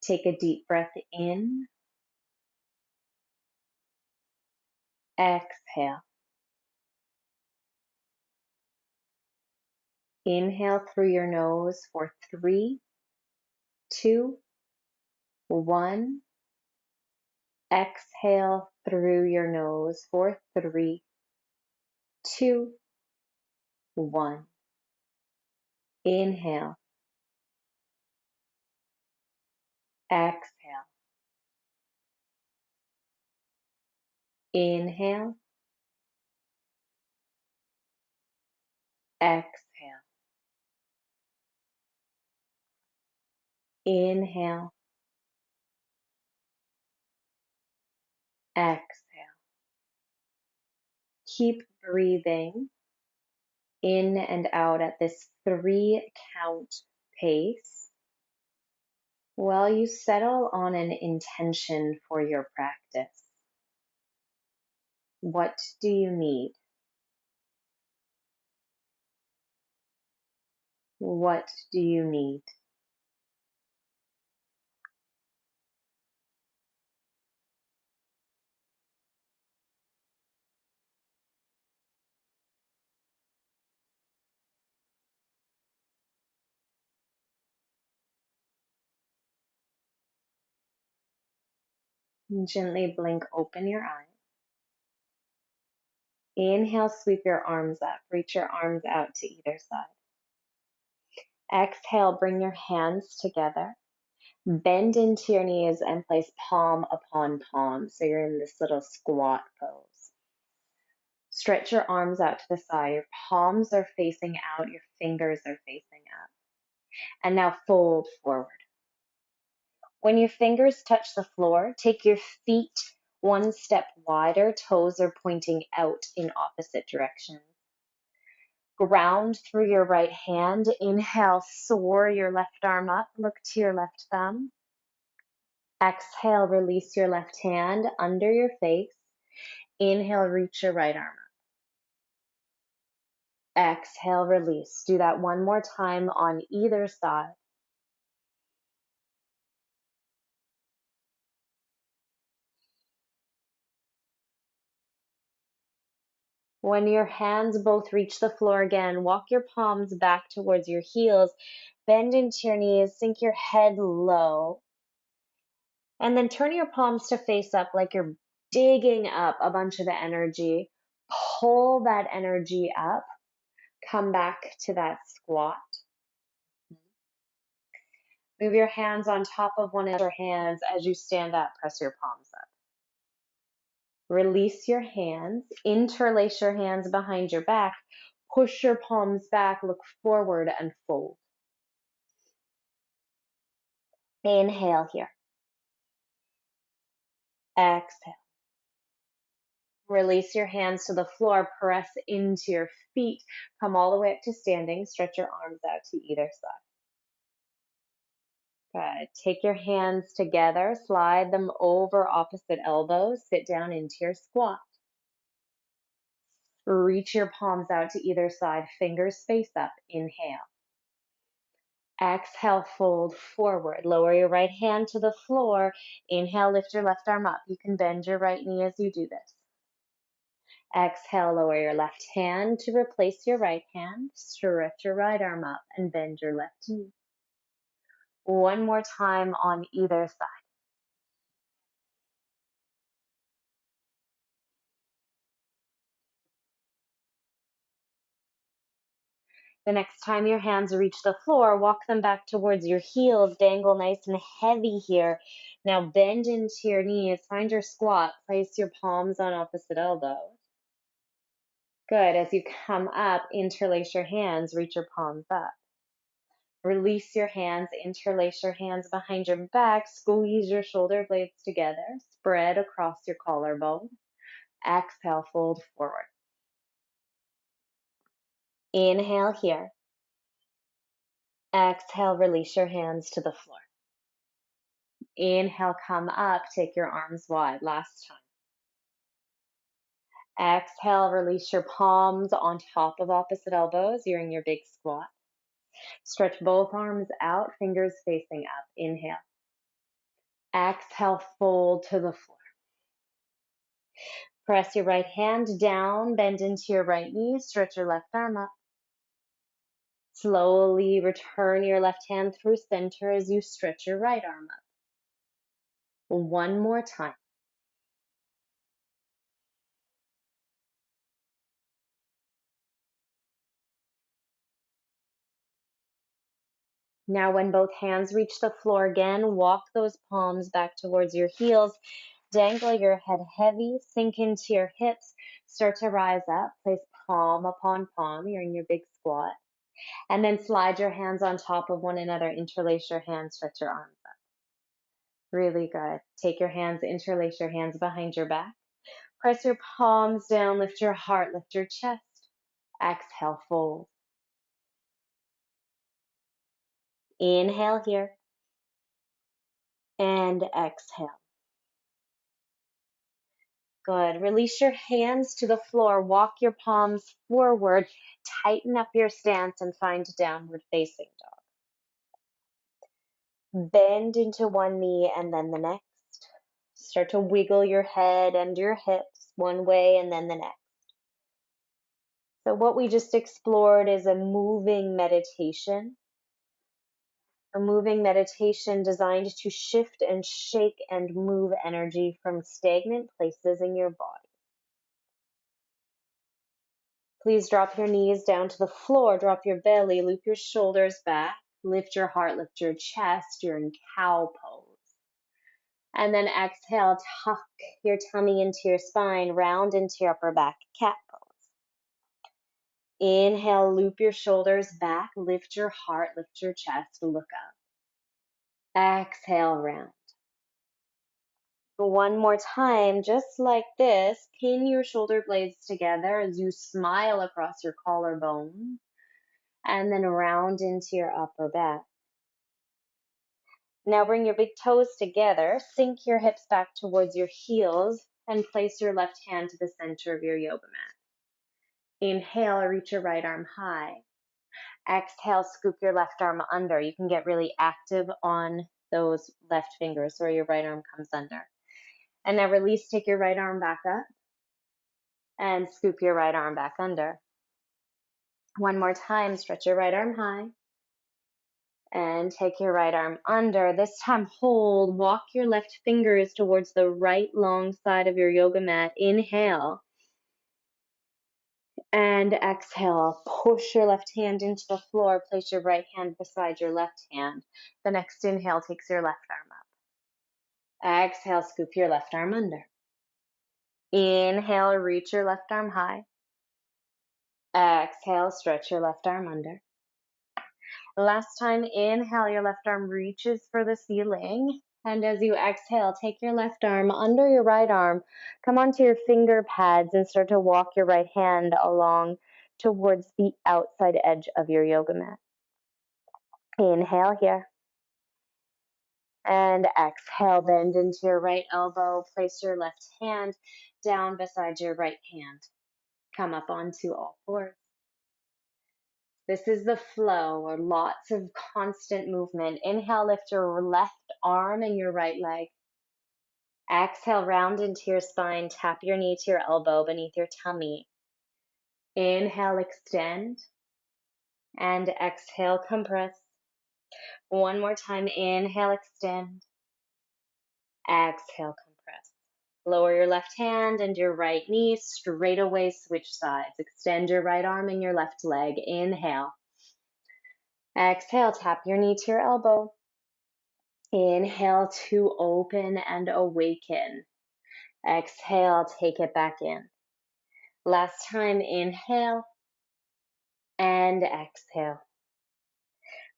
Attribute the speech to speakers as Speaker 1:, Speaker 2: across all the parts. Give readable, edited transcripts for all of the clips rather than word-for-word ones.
Speaker 1: Take a deep breath in. Exhale. Inhale through your nose for 3, 2, 1. Exhale through your nose for 3, 2, 1. Inhale. Exhale. Inhale. Exhale. Inhale. Exhale. Keep breathing in and out at this 3 count pace while you settle on an intention for your practice. What do you need? What do you need? Gently blink open your eyes. Inhale, sweep your arms up. Reach your arms out to either side. Exhale, bring your hands together. Bend into your knees and place palm upon palm. So you're in this little squat pose. Stretch your arms out to the side. Your palms are facing out. Your fingers are facing up. And now fold forward. When your fingers touch the floor, take your feet 1 step wider. Toes are pointing out in opposite directions. Ground through your right hand. Inhale, soar your left arm up. Look to your left thumb. Exhale, release your left hand under your face. Inhale, reach your right arm up. Exhale, release. Do that one more time on either side. When your hands both reach the floor again, walk your palms back towards your heels. Bend into your knees, sink your head low. And then turn your palms to face up like you're digging up a bunch of the energy. Pull that energy up. Come back to that squat. Move your hands on top of one another hands as you stand up. Press your palms up. Release your hands. Interlace your hands behind your back. Push your palms back. Look forward and fold. Inhale here. Exhale. Release your hands to the floor. Press into your feet. Come all the way up to standing. Stretch your arms out to either side. Good. Take your hands together. Slide them over opposite elbows. Sit down into your squat. Reach your palms out to either side. Fingers face up. Inhale. Exhale, fold forward. Lower your right hand to the floor. Inhale, lift your left arm up. You can bend your right knee as you do this. Exhale, lower your left hand to replace your right hand. Stretch your right arm up and bend your left knee. One more time on either side. The next time your hands reach the floor, walk them back towards your heels. Dangle nice and heavy here. Now bend into your knees. Find your squat. Place your palms on opposite elbows. Good. As you come up, interlace your hands. Reach your palms up. Release your hands. Interlace your hands behind your back. Squeeze your shoulder blades together. Spread across your collarbone. Exhale, fold forward. Inhale here. Exhale, release your hands to the floor. Inhale, come up, take your arms wide. Last time. Exhale, release your palms on top of opposite elbows. You're in your big squat. Stretch both arms out, fingers facing up. Inhale. Exhale, fold to the floor. Press your right hand down, bend into your right knee, stretch your left arm up. Slowly return your left hand through center as you stretch your right arm up. One more time. Now, when both hands reach the floor again, walk those palms back towards your heels. Dangle your head heavy, sink into your hips, start to rise up. Place palm upon palm. You're in your big squat. And then slide your hands on top of one another. Interlace your hands, stretch your arms up. Really good. Take your hands, interlace your hands behind your back. Press your palms down, lift your heart, lift your chest. Exhale, fold. Inhale here. And exhale. Good. Release your hands to the floor. Walk your palms forward. Tighten up your stance and find downward facing dog. Bend into one knee and then the next. Start to wiggle your head and your hips one way and then the next. So what we just explored is a moving meditation. A moving meditation designed to shift and shake and move energy from stagnant places in your body. Please drop your knees down to the floor, drop your belly, loop your shoulders back, lift your heart, lift your chest. You're in cow pose. And then exhale, tuck your tummy into your spine, round into your upper back, cat pose. Inhale, loop your shoulders back, lift your heart, lift your chest, look up. Exhale, round. One more time, just like this, pin your shoulder blades together as you smile across your collarbone, and then round into your upper back. Now bring your big toes together, sink your hips back towards your heels, and place your left hand to the center of your yoga mat. Inhale, reach your right arm high. Exhale, scoop your left arm under. You can get really active on those left fingers where your right arm comes under. And now release, take your right arm back up and scoop your right arm back under. One more time, stretch your right arm high and take your right arm under. This time hold, walk your left fingers towards the right long side of your yoga mat. Inhale and exhale. Push your left hand into the floor, place your right hand beside your left hand. The next inhale takes your left arm up. Exhale, scoop your left arm under. Inhale, reach your left arm high. Exhale, stretch your left arm under. Last time, inhale, your left arm reaches for the ceiling. And as you exhale, take your left arm under your right arm, come onto your finger pads and start to walk your right hand along towards the outside edge of your yoga mat. Inhale here. And exhale, bend into your right elbow, place your left hand down beside your right hand. Come up onto all fours. This is the flow, or lots of constant movement. Inhale, lift your left arm and your right leg. Exhale, round into your spine. Tap your knee to your elbow beneath your tummy. Inhale, extend. And exhale, compress. One more time. Inhale, extend. Exhale, compress. Lower your left hand and your right knee. Straight away, switch sides. Extend your right arm and your left leg. Inhale. Exhale, tap your knee to your elbow. Inhale to open and awaken. Exhale, take it back in. Last time, inhale and exhale.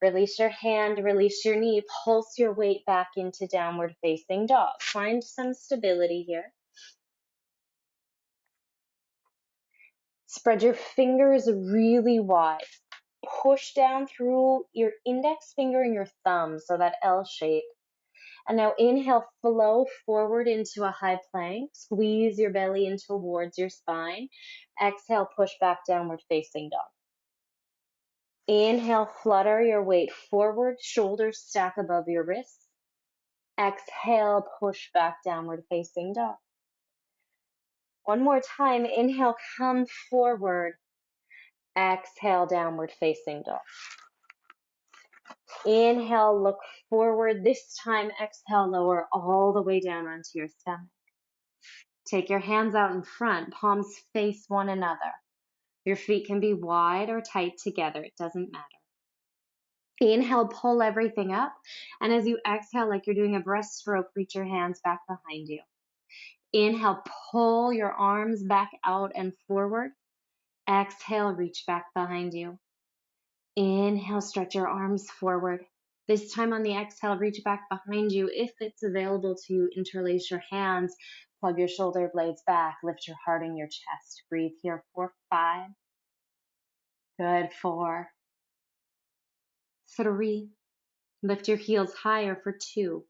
Speaker 1: Release your hand, release your knee, pulse your weight back into downward facing dog. Find some stability here. Spread your fingers really wide. Push down through your index finger and your thumb, so that L shape. And now inhale, flow forward into a high plank. Squeeze your belly in towards your spine. Exhale, push back, downward facing dog. Inhale, flutter your weight forward, shoulders stack above your wrists. Exhale, push back, downward facing dog. One more time, inhale, come forward. Exhale, downward facing dog. Inhale, look forward. This time, exhale, lower all the way down onto your stomach. Take your hands out in front, palms face one another. Your feet can be wide or tight together, it doesn't matter. Inhale, pull everything up. And as you exhale, like you're doing a breaststroke, reach your hands back behind you. Inhale, pull your arms back out and forward. Exhale, reach back behind you. Inhale, stretch your arms forward. This time on the exhale, reach back behind you. If it's available to you, interlace your hands, plug your shoulder blades back, lift your heart in your chest. Breathe here for 5. Good, 4, 3. Lift your heels higher for 2.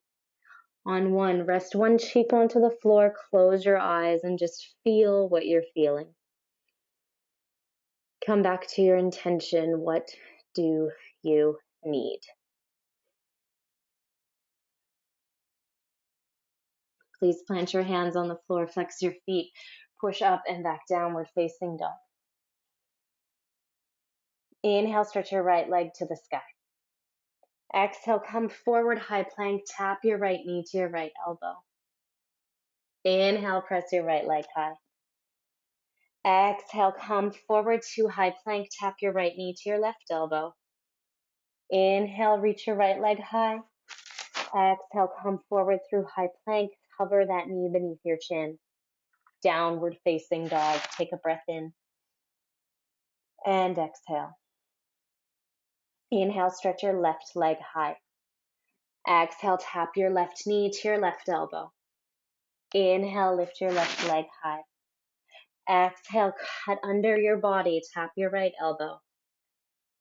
Speaker 1: On 1, rest one cheek onto the floor, close your eyes, and just feel what you're feeling. Come back to your intention. What do you need? Please plant your hands on the floor, flex your feet, push up and back, downward facing dog. Inhale, stretch your right leg to the sky. Exhale, come forward, high plank, tap your right knee to your right elbow. Inhale, press your right leg high. Exhale, come forward to high plank, tap your right knee to your left elbow. Inhale, reach your right leg high. Exhale, come forward through high plank, cover that knee beneath your chin. Downward facing dog. Take a breath in and exhale. Inhale, stretch your left leg high. Exhale, tap your left knee to your left elbow. Inhale, lift your left leg high. Exhale, cut under your body, tap your right elbow.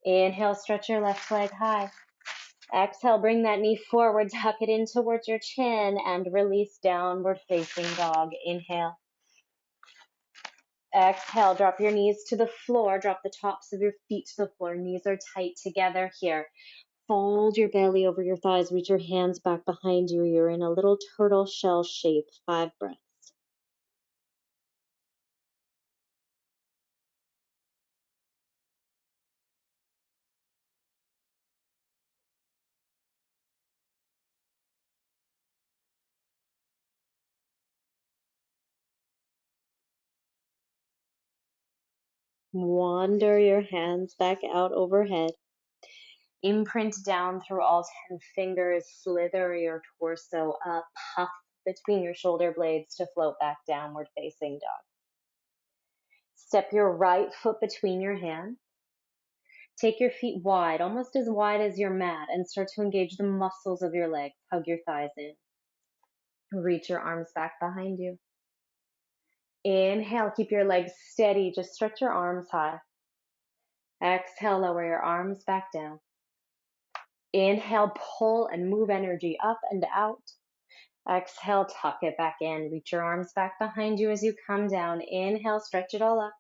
Speaker 1: Inhale, stretch your left leg high. Exhale, bring that knee forward, tuck it in towards your chin, and release, downward facing dog. Inhale. Exhale, drop your knees to the floor, drop the tops of your feet to the floor. Knees are tight together here. Fold your belly over your thighs, reach your hands back behind you. You're in a little turtle shell shape. 5 breaths. Wander your hands back out overhead. Imprint down through all 10 fingers. Slither your torso up. Puff between your shoulder blades to float back, downward facing dog. Step your right foot between your hands. Take your feet wide, almost as wide as your mat, and start to engage the muscles of your legs. Hug your thighs in. Reach your arms back behind you. Inhale, keep your legs steady. Just stretch your arms high. Exhale, lower your arms back down. Inhale, pull and move energy up and out. Exhale, tuck it back in. Reach your arms back behind you as you come down. Inhale, stretch it all up.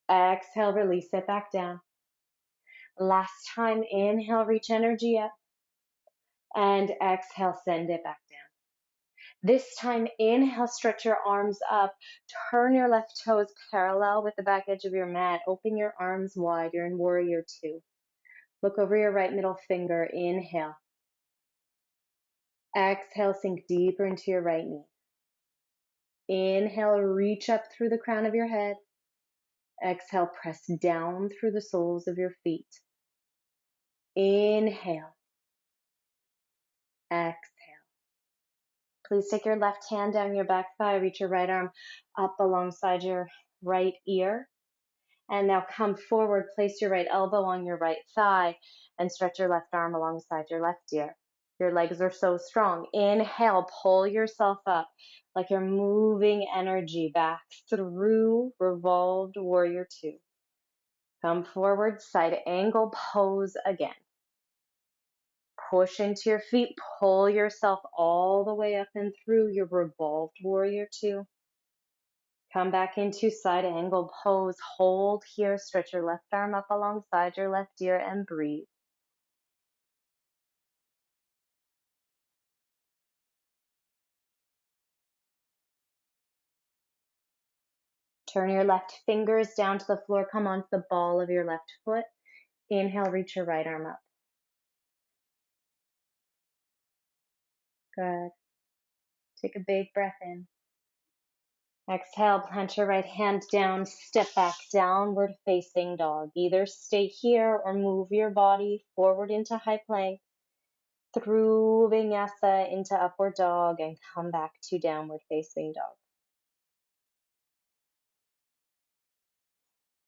Speaker 1: Exhale, release it back down. Last time, inhale, reach energy up. And exhale, send it back down. This time, inhale, stretch your arms up. Turn your left toes parallel with the back edge of your mat. Open your arms wide. You're in warrior 2. Look over your right middle finger. Inhale. Exhale, sink deeper into your right knee. Inhale, reach up through the crown of your head. Exhale, press down through the soles of your feet. Inhale. Exhale. Please take your left hand down your back thigh. Reach your right arm up alongside your right ear. And now come forward, place your right elbow on your right thigh, and stretch your left arm alongside your left ear. Your legs are so strong. Inhale, pull yourself up like you're moving energy back through revolved warrior 2. Come forward, side angle pose again. Push into your feet, pull yourself all the way up and through your revolved warrior 2. Come back into side angle pose. Hold here. Stretch your left arm up alongside your left ear and breathe. Turn your left fingers down to the floor. Come onto the ball of your left foot. Inhale, reach your right arm up. Good. Take a big breath in. Exhale, plant your right hand down, step back, downward facing dog. Either stay here or move your body forward into high plank, through vinyasa into upward dog, and come back to downward facing dog.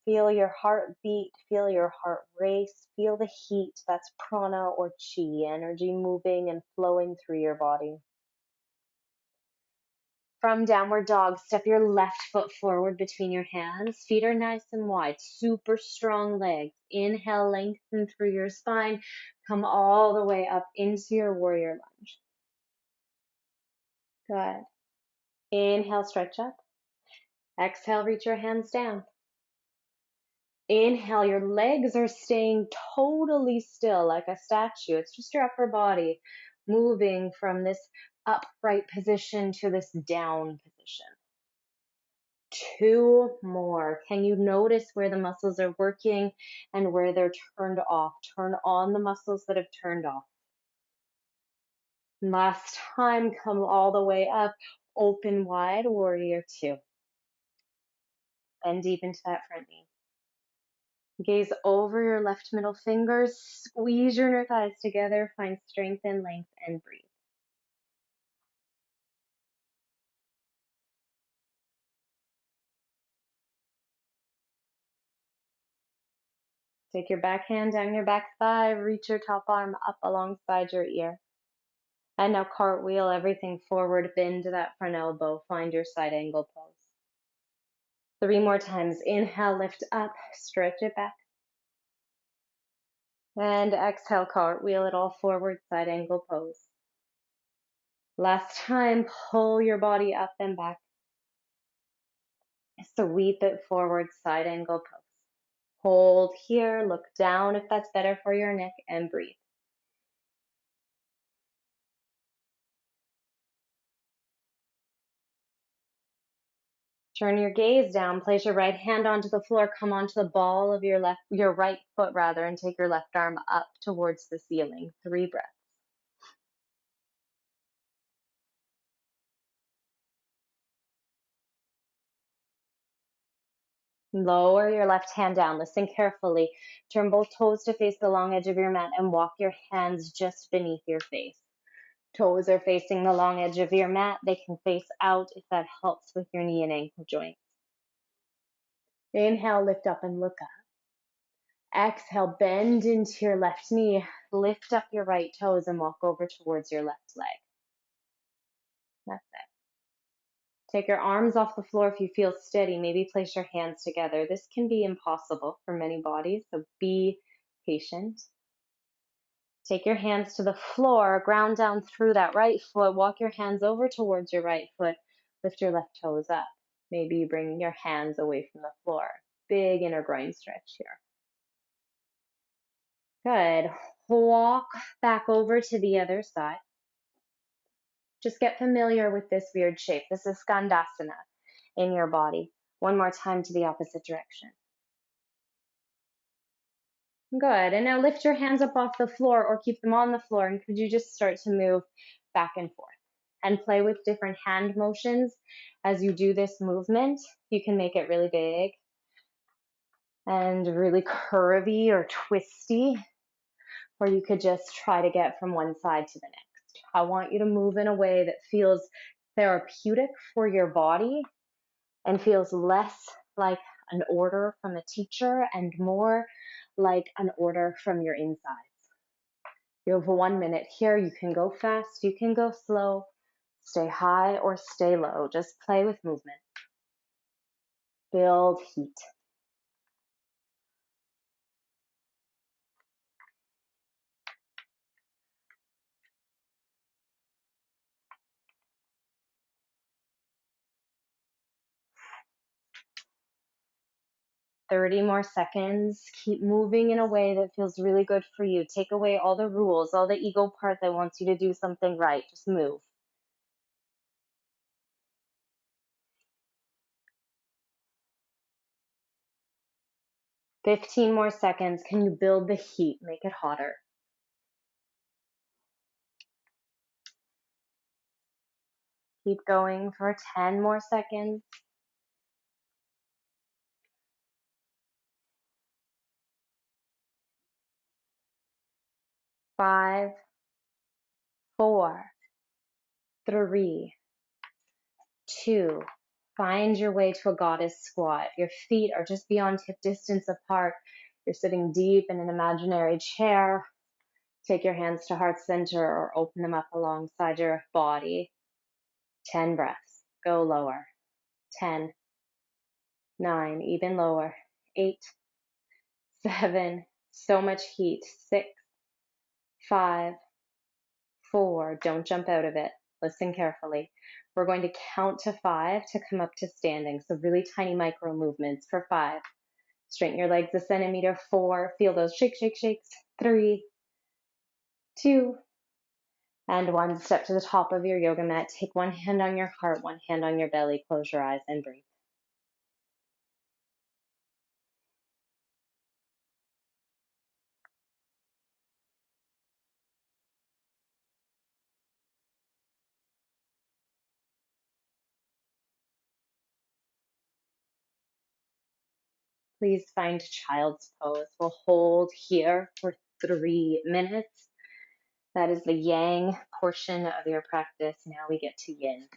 Speaker 1: Feel your heart beat, feel your heart race, feel the heat, that's prana or chi, energy moving and flowing through your body. From downward dog, step your left foot forward between your hands. Feet are nice and wide, super strong legs. Inhale, lengthen through your spine. Come all the way up into your warrior lunge. Good. Inhale, stretch up. Exhale, reach your hands down. Inhale, your legs are staying totally still like a statue. It's just your upper body moving from this upright position to this down position. 2 more. Can you notice where the muscles are working and where they're turned off? Turn on the muscles that have turned off. Last time, come all the way up. Open wide, warrior 2. Bend deep into that front knee. Gaze over your left middle fingers. Squeeze your inner thighs together. Find strength and length and breathe. Take your back hand down your back thigh. Reach your top arm up alongside your ear. And now cartwheel everything forward, bend to that front elbow, find your side angle pose. 3 more times. Inhale, lift up, stretch it back. And exhale, cartwheel it all forward, side angle pose. Last time, pull your body up and back. Sweep it forward, side angle pose. Hold here, look down if that's better for your neck, and breathe. Turn your gaze down, place your right hand onto the floor, come onto the ball of your right foot rather, and take your left arm up towards the ceiling. 3 breaths. Lower your left hand down. Listen carefully. Turn both toes to face the long edge of your mat and walk your hands just beneath your face. Toes are facing the long edge of your mat. They can face out if that helps with your knee and ankle joints. Inhale, lift up and look up. Exhale, bend into your left knee. Lift up your right toes and walk over towards your left leg. That's it. Take your arms off the floor if you feel steady. Maybe place your hands together. This can be impossible for many bodies, so be patient. Take your hands to the floor, ground down through that right foot. Walk your hands over towards your right foot. Lift your left toes up. Maybe you bring your hands away from the floor. Big inner groin stretch here. Good. Walk back over to the other side. Just get familiar with this weird shape. This is Skandasana in your body. One more time to the opposite direction. Good. And now lift your hands up off the floor or keep them on the floor. And could you just start to move back and forth and play with different hand motions as you do this movement? You can make it really big and really curvy or twisty, or you could just try to get from one side to the next. I want you to move in a way that feels therapeutic for your body and feels less like an order from a teacher and more like an order from your insides. You have 1 minute here. You can go fast, you can go slow, stay high or stay low. Just play with movement. Build heat. Thirty more seconds. Keep moving in a way that feels really good for you. Take away all the rules, all the ego part that wants you to do something right. Just move. 15 more seconds. Can you build the heat? Make it hotter. Keep going for 10 more seconds. 5, 4, 3, 2. Find your way to a goddess squat. Your feet are just beyond hip distance apart. You're sitting deep in an imaginary chair. Take your hands to heart center or open them up alongside your body. 10 breaths. Go lower. 10, 9, even lower. 8, 7, so much heat. 6, 5, 4, don't jump out of it. Listen carefully. We're going to count to 5 to come up to standing. So really tiny micro movements for 5. Straighten your legs a centimeter. 4, feel those shake, shake, shakes. 3, 2, and 1. Step to the top of your yoga mat. Take one hand on your heart, one hand on your belly. Close your eyes and breathe. Please find child's pose. We'll hold here for 3 minutes. That is the yang portion of your practice. Now we get to yin.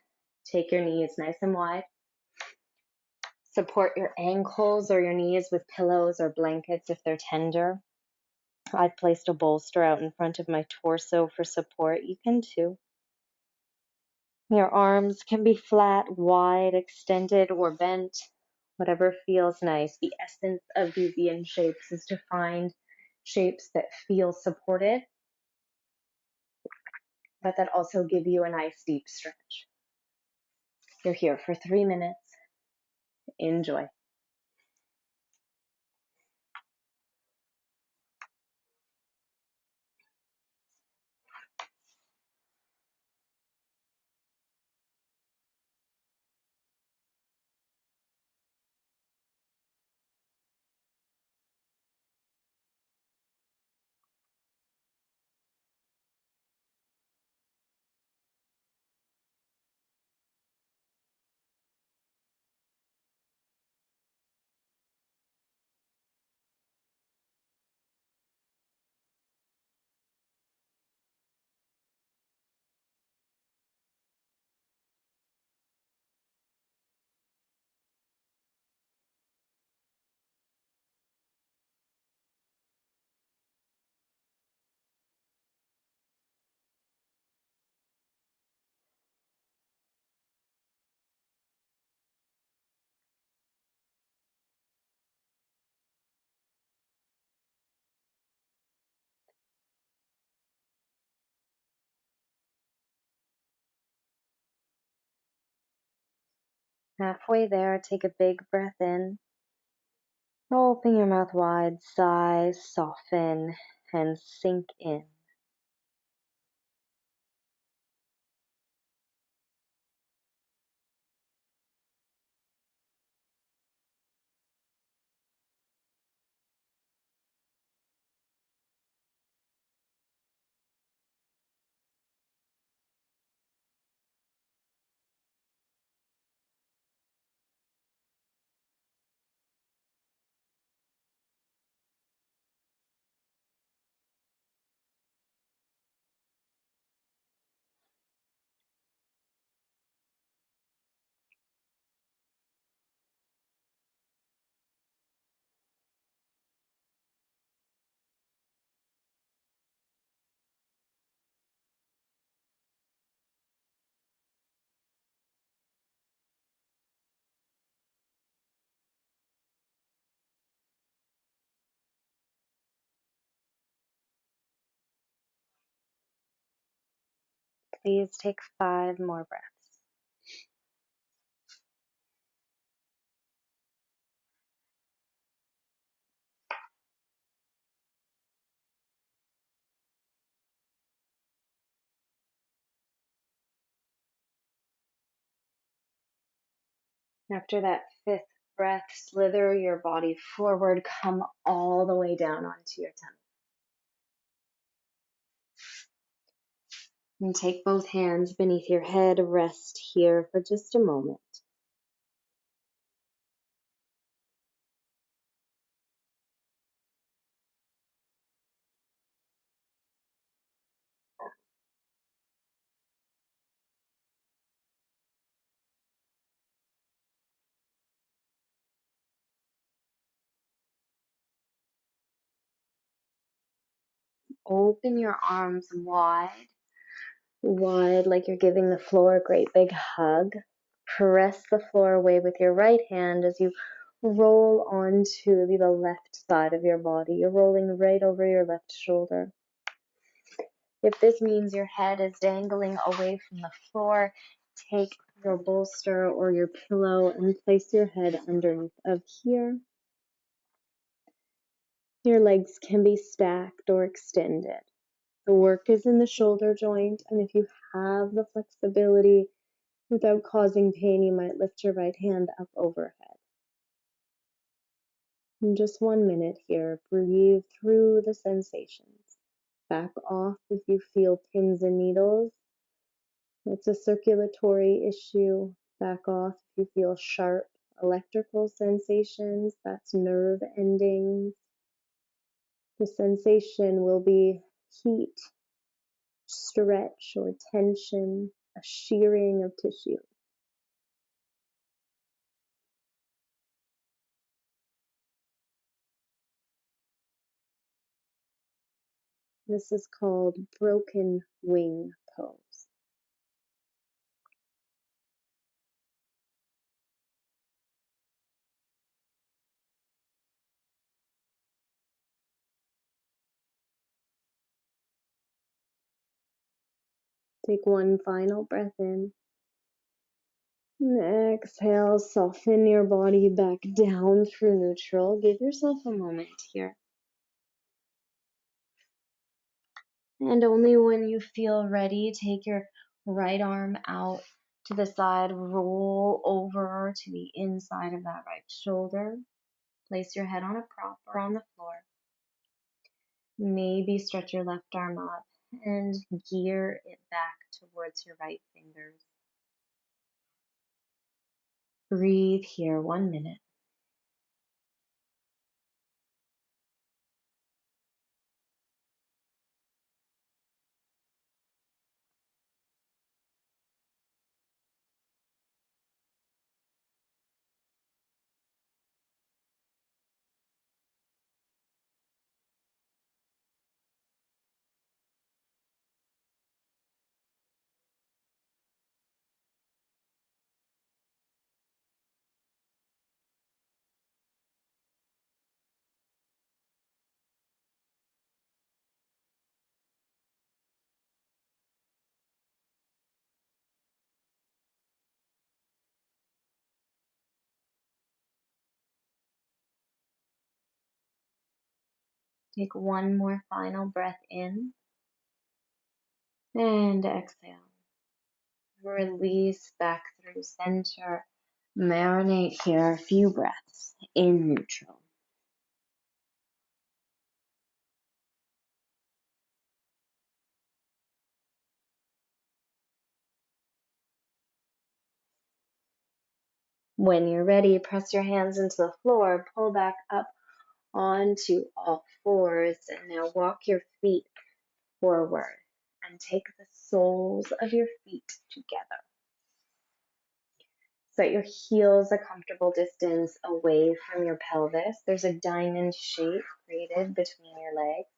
Speaker 1: Take your knees nice and wide. Support your ankles or your knees with pillows or blankets if they're tender. I've placed a bolster out in front of my torso for support. You can too. Your arms can be flat, wide, extended, or bent, whatever feels nice. The essence of these yin shapes is to find shapes that feel supported, but that also give you a nice deep stretch. You're here for 3 minutes. Enjoy. Halfway there, take a big breath in. Open your mouth wide, sigh, soften, and sink in. Please take 5 more breaths. After that 5th breath, slither your body forward, come all the way down onto your tummy. And take both hands beneath your head, rest here for just a moment. Open your arms wide, wide, like you're giving the floor a great big hug. Press the floor away with your right hand as you roll onto the left side of your body. You're rolling right over your left shoulder. If this means your head is dangling away from the floor, take your bolster or your pillow and place your head underneath of here. Your legs can be stacked or extended. The work is in the shoulder joint, and if you have the flexibility without causing pain, you might lift your right hand up overhead. In just 1 minute here, breathe through the sensations. Back off if you feel pins and needles. It's a circulatory issue. Back off if you feel sharp electrical sensations. That's nerve endings. The sensation will be heat, stretch, or tension, a shearing of tissue. This is called broken wing pose. Take one final breath in. And exhale, soften your body back down through neutral. Give yourself a moment here. And only when you feel ready, take your right arm out to the side, roll over to the inside of that right shoulder. Place your head on a prop or on the floor. Maybe stretch your left arm up and gear it back towards your right fingers. Breathe here 1 minute. Take one more final breath in and exhale. Release back through center. Marinate here a few breaths in neutral. When you're ready, press your hands into the floor, pull back up onto all fours, and now walk your feet forward and take the soles of your feet together. Set your heels a comfortable distance away from your pelvis. There's a diamond shape created between your legs.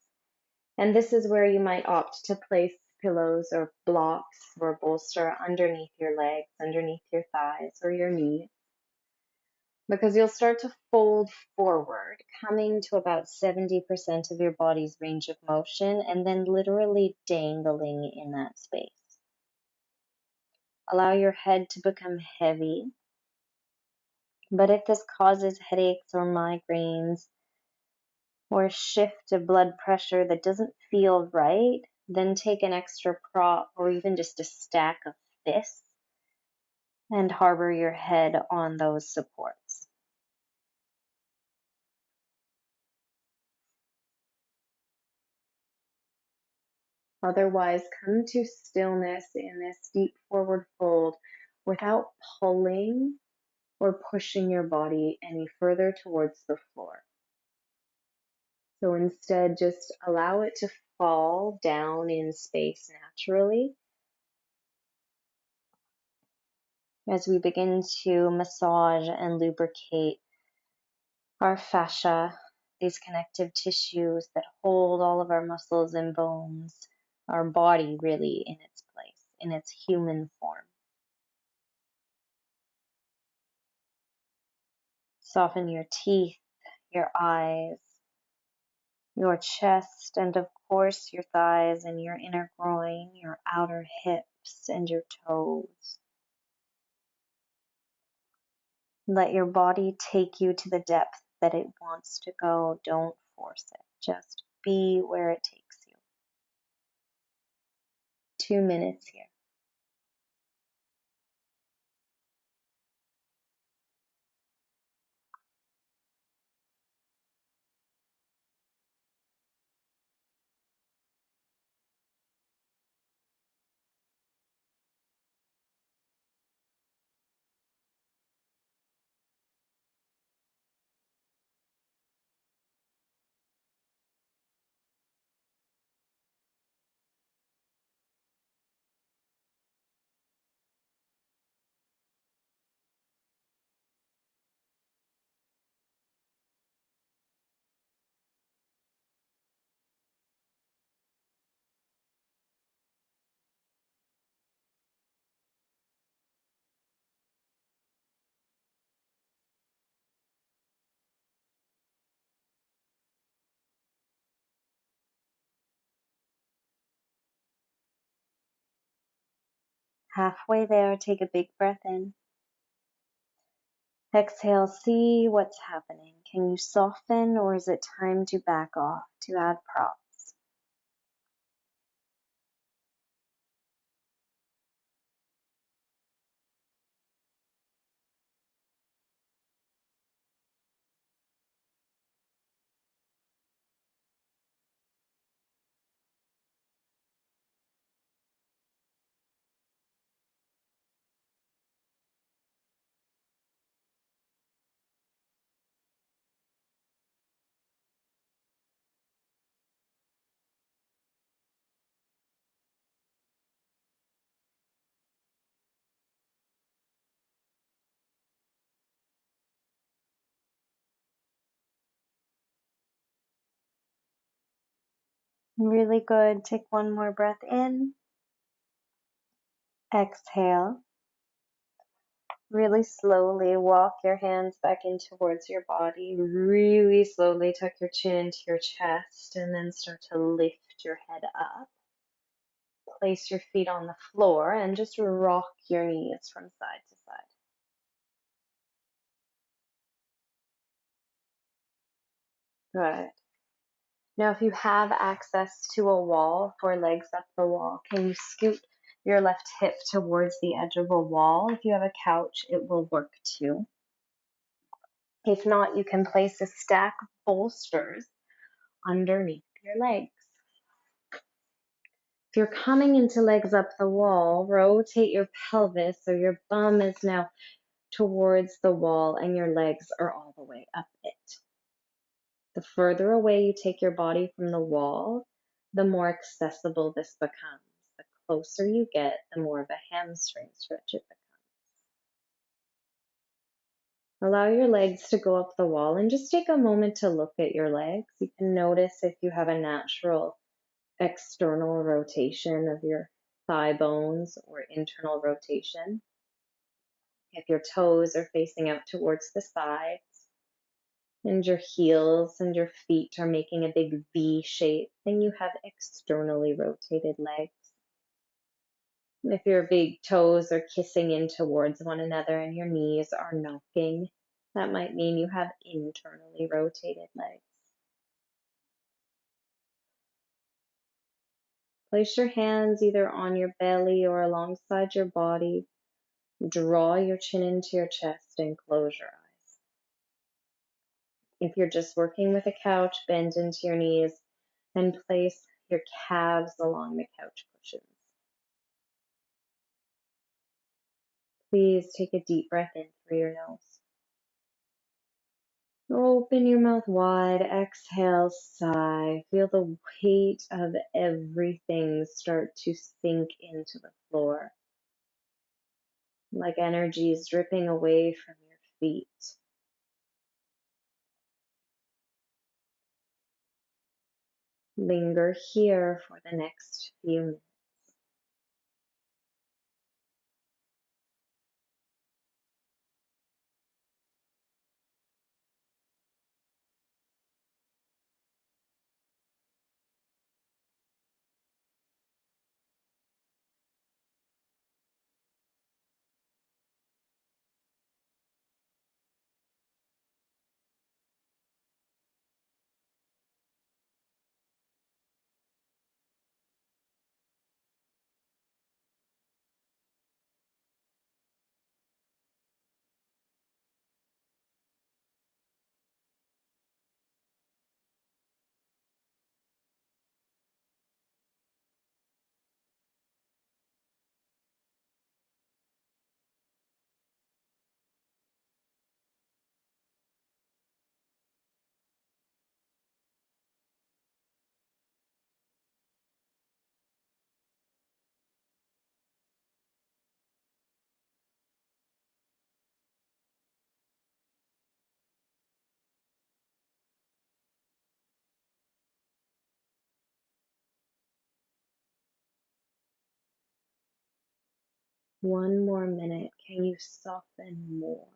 Speaker 1: And this is where you might opt to place pillows or blocks or bolster underneath your legs, underneath your thighs or your knees, because you'll start to fold forward, coming to about 70% of your body's range of motion and then literally dangling in that space. Allow your head to become heavy. But if this causes headaches or migraines or a shift of blood pressure that doesn't feel right, then take an extra prop or even just a stack of fists and harbor your head on those supports. Otherwise, come to stillness in this deep forward fold without pulling or pushing your body any further towards the floor. So instead, just allow it to fall down in space naturally as we begin to massage and lubricate our fascia, these connective tissues that hold all of our muscles and bones, our body really in its place, in its human form. Soften your teeth, your eyes, your chest, and of course your thighs and your inner groin, your outer hips and your toes. Let your body take you to the depth that it wants to go. Don't force it. Just be where it takes you. 2 minutes here. Halfway there, take a big breath in. Exhale, see what's happening. Can you soften, or is it time to back off, to add props? Really good. Take one more breath in. Exhale. Really slowly walk your hands back in towards your body. Really slowly tuck your chin into your chest and then start to lift your head up. Place your feet on the floor and just rock your knees from side to side. Good. Now, if you have access to a wall for legs up the wall, can you scoot your left hip towards the edge of a wall? If you have a couch, it will work too. If not, you can place a stack of bolsters underneath your legs. If you're coming into legs up the wall, rotate your pelvis so your bum is now towards the wall and your legs are all the way up it. The further away you take your body from the wall, the more accessible this becomes. The closer you get, the more of a hamstring stretch it becomes. Allow your legs to go up the wall and just take a moment to look at your legs. You can notice if you have a natural external rotation of your thigh bones or internal rotation. If your toes are facing out towards the sides and your heels and your feet are making a big V shape, then you have externally rotated legs. If your big toes are kissing in towards one another and your knees are knocking, that might mean you have internally rotated legs. Place your hands either on your belly or alongside your body. Draw your chin into your chest and close your eyes. If you're just working with a couch, bend into your knees and place your calves along the couch cushions. Please take a deep breath in through your nose. Open your mouth wide, exhale, sigh. Feel the weight of everything start to sink into the floor, like energy is dripping away from your feet. Linger here for the next few minutes. One more minute. Can you soften more?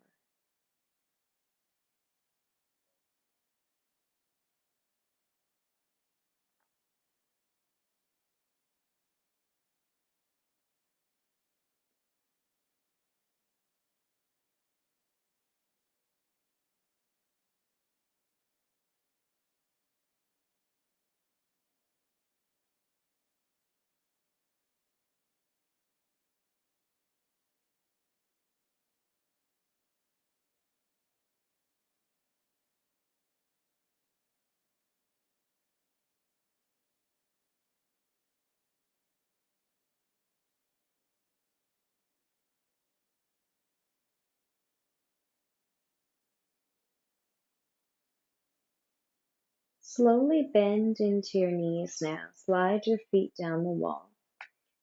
Speaker 1: Slowly bend into your knees now. Slide your feet down the wall.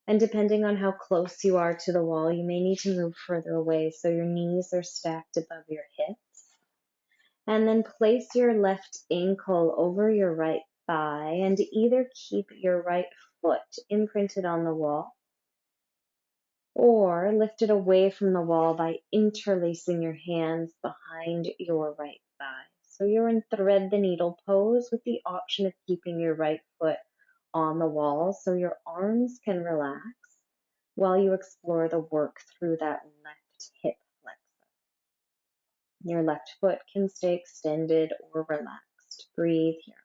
Speaker 1: And depending on how close you are to the wall, you may need to move further away so your knees are stacked above your hips. And then place your left ankle over your right thigh and either keep your right foot imprinted on the wall or lift it away from the wall by interlacing your hands behind your right thigh. So you're in thread the needle pose with the option of keeping your right foot on the wall so your arms can relax while you explore the work through that left hip flexor. Your left foot can stay extended or relaxed. Breathe here.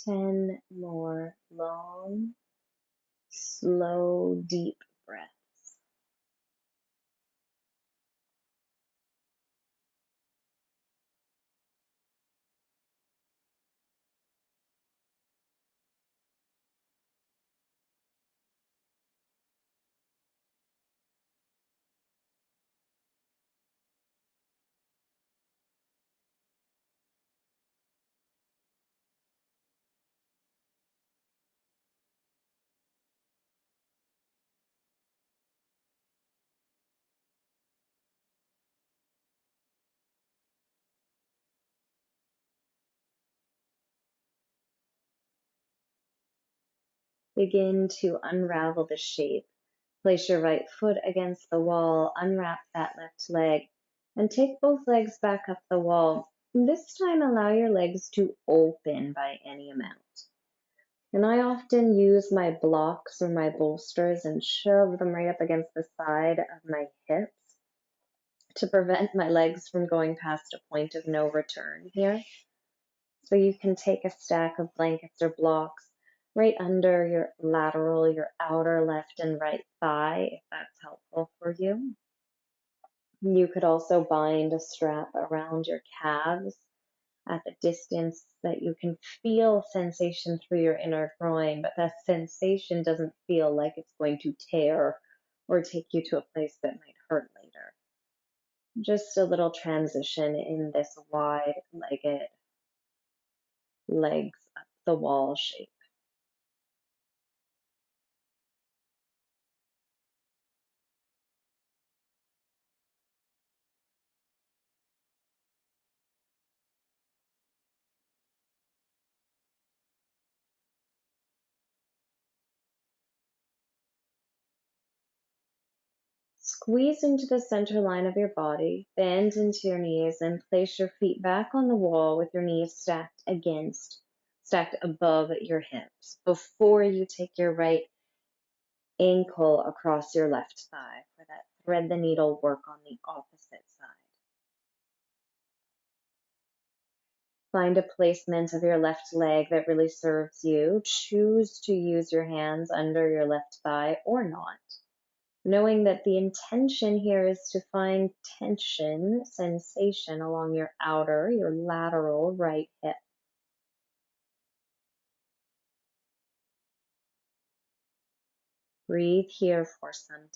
Speaker 1: Ten more long, slow, deep breaths. Begin to unravel the shape. Place your right foot against the wall, unwrap that left leg, and take both legs back up the wall. This time, allow your legs to open by any amount. And I often use my blocks or my bolsters and shove them right up against the side of my hips to prevent my legs from going past a point of no return here. So you can take a stack of blankets or blocks right under your lateral, your outer left and right thigh, if that's helpful for you. You could also bind a strap around your calves at the distance that you can feel sensation through your inner groin, but that sensation doesn't feel like it's going to tear or take you to a place that might hurt later. Just a little transition in this wide-legged legs up the wall shape. Squeeze into the center line of your body, bend into your knees, and place your feet back on the wall with your knees stacked above your hips before you take your right ankle across your left thigh for that thread the needle work on the opposite side. Find a placement of your left leg that really serves you. Choose to use your hands under your left thigh or not, knowing that the intention here is to find tension, sensation along your outer, your lateral right hip. Breathe here for some time.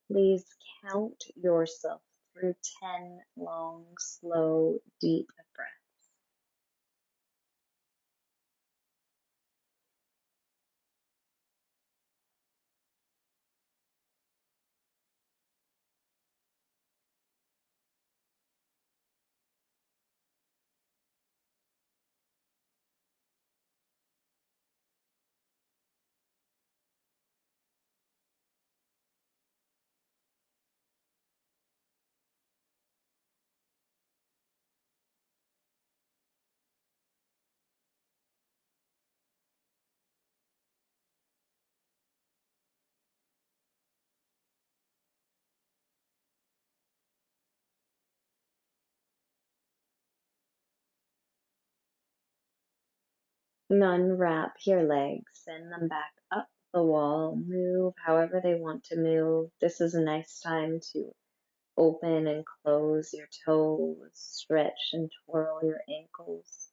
Speaker 1: Please count yourself through 10 long, slow, deep breaths. Unwrap your legs, send them back up the wall, move however they want to move. This is a nice time to open and close your toes, stretch and twirl your ankles.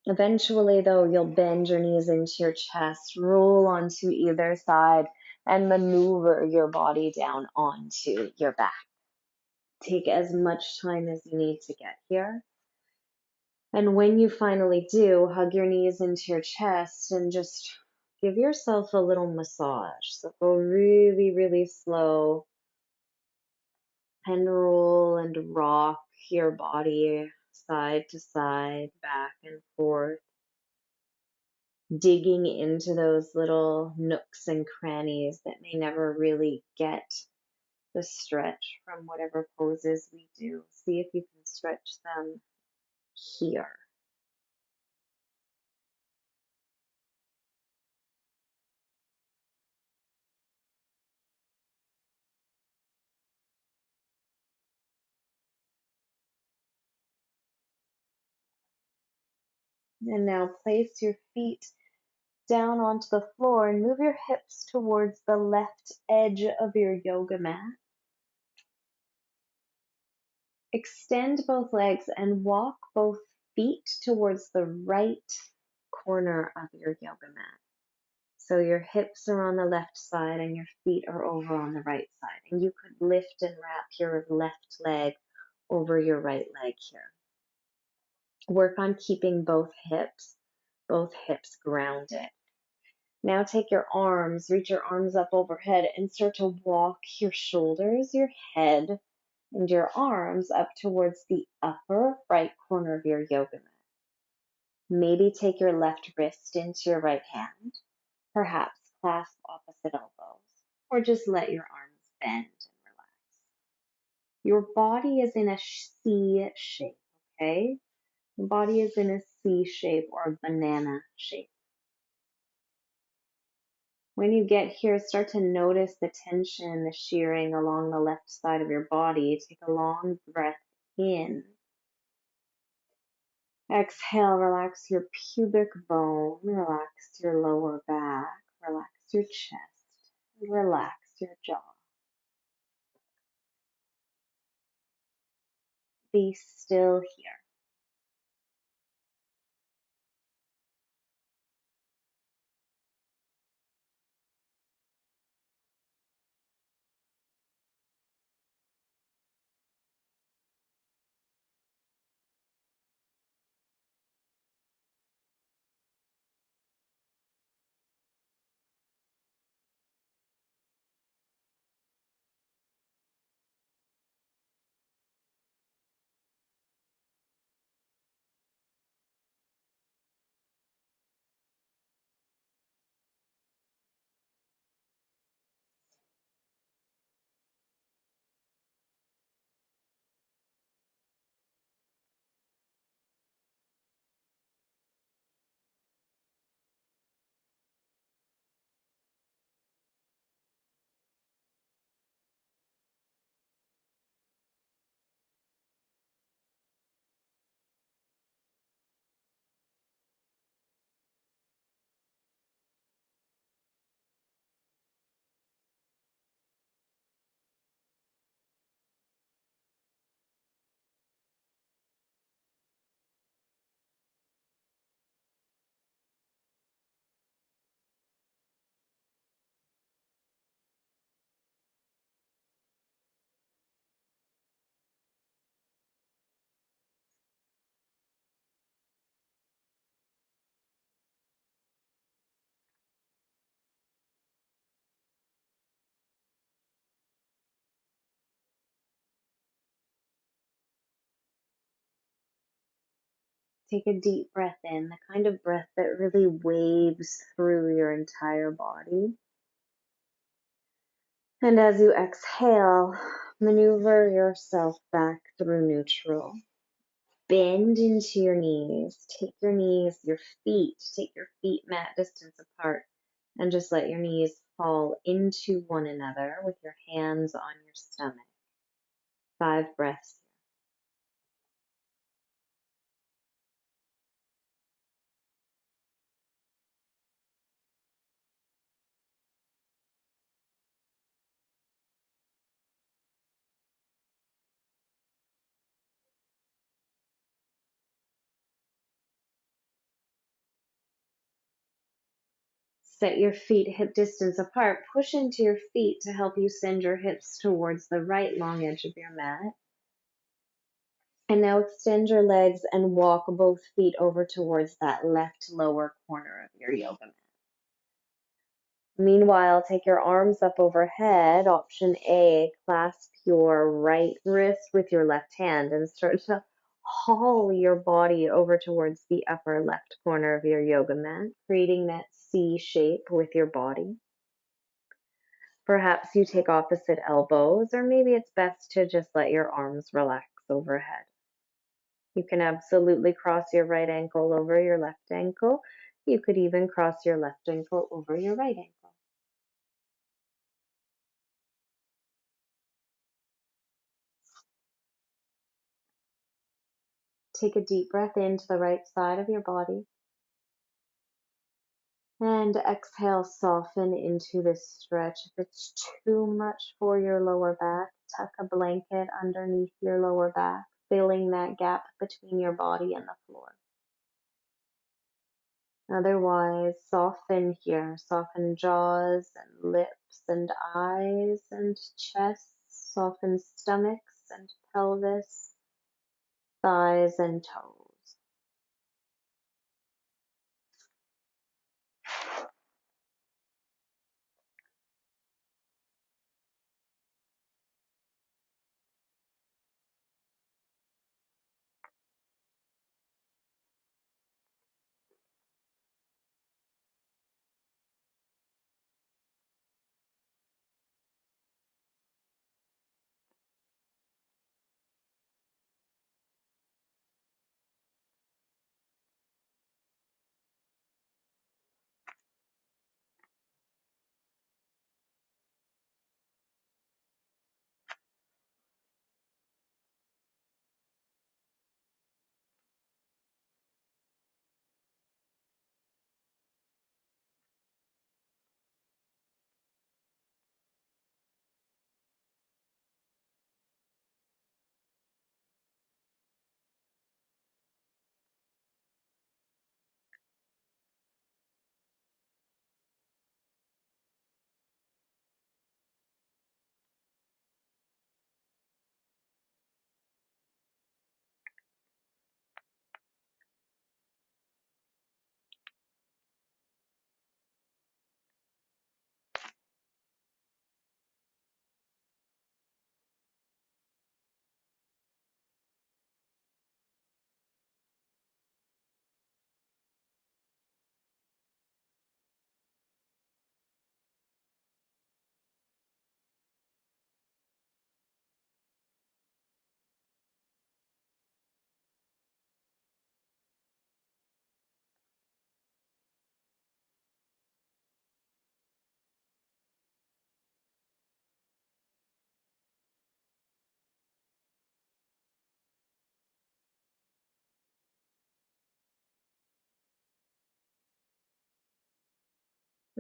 Speaker 1: Eventually, though, you'll bend your knees into your chest, roll onto either side, and maneuver your body down onto your back. Take as much time as you need to get here. And when you finally do, hug your knees into your chest and just give yourself a little massage. So go really, really slow and roll and rock your body side to side, back and forth, digging into those little nooks and crannies that may never really get the stretch from whatever poses we do. See if you can stretch them here. And now place your feet down onto the floor and move your hips towards the left edge of your yoga mat. Extend both legs and walk both feet towards the right corner of your yoga mat. So your hips are on the left side and your feet are over on the right side. And you could lift and wrap your left leg over your right leg here. Work on keeping both hips grounded. Now take your arms, reach your arms up overhead and start to walk your shoulders, your head, and your arms up towards the upper right corner of your yoga mat. Maybe take your left wrist into your right hand, perhaps clasp opposite elbows, or just let your arms bend and relax. Your body is in a C shape, okay? Your body is in a C shape or a banana shape. When you get here, start to notice the tension, the shearing along the left side of your body. Take a long breath in. Exhale, relax your pubic bone, relax your lower back, relax your chest, and relax your jaw. Be still here. Take a deep breath in, the kind of breath that really waves through your entire body. And as you exhale, maneuver yourself back through neutral. Bend into your knees. Take your feet mat distance apart, and just let your knees fall into one another with your hands on your stomach. 5 breaths. Set your feet hip distance apart. Push into your feet to help you send your hips towards the right long edge of your mat. And now extend your legs and walk both feet over towards that left lower corner of your yoga mat. Meanwhile, take your arms up overhead. Option A, clasp your right wrist with your left hand and start to haul your body over towards the upper left corner of your yoga mat, creating that C shape with your body. Perhaps you take opposite elbows, or maybe it's best to just let your arms relax overhead. You can absolutely cross your right ankle over your left ankle. You could even cross your left ankle over your right ankle. Take a deep breath into the right side of your body. And exhale, soften into this stretch. If it's too much for your lower back, tuck a blanket underneath your lower back, filling that gap between your body and the floor. Otherwise, soften here. Soften jaws and lips and eyes and chest. Soften stomachs and pelvis, thighs and toes.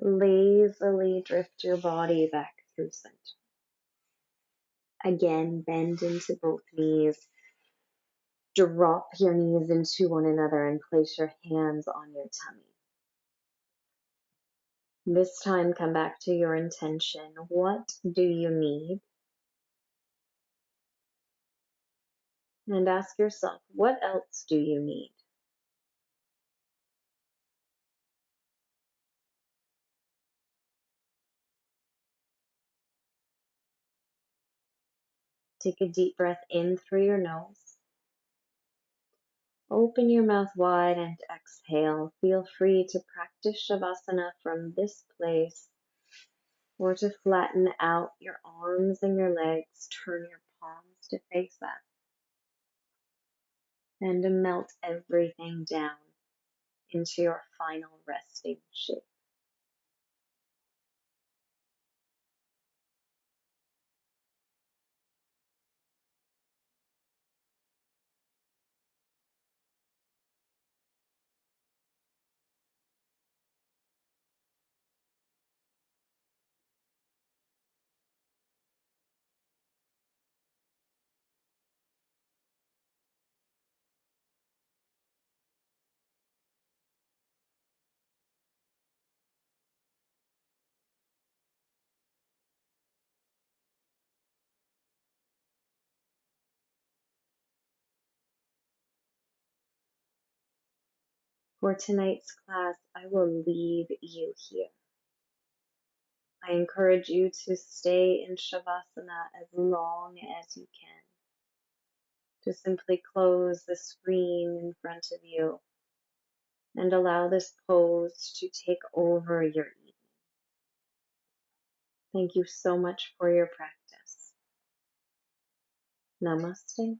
Speaker 1: Lazily drift your body back through center. Again, bend into both knees. Drop your knees into one another and place your hands on your tummy. This time, come back to your intention. What do you need? And ask yourself, what else do you need? Take a deep breath in through your nose. Open your mouth wide and exhale. Feel free to practice Shavasana from this place or to flatten out your arms and your legs. Turn your palms to face up and to melt everything down into your final resting shape. For tonight's class, I will leave you here. I encourage you to stay in Shavasana as long as you can. to simply close the screen in front of you and allow this pose to take over your evening. Thank you so much for your practice. Namaste.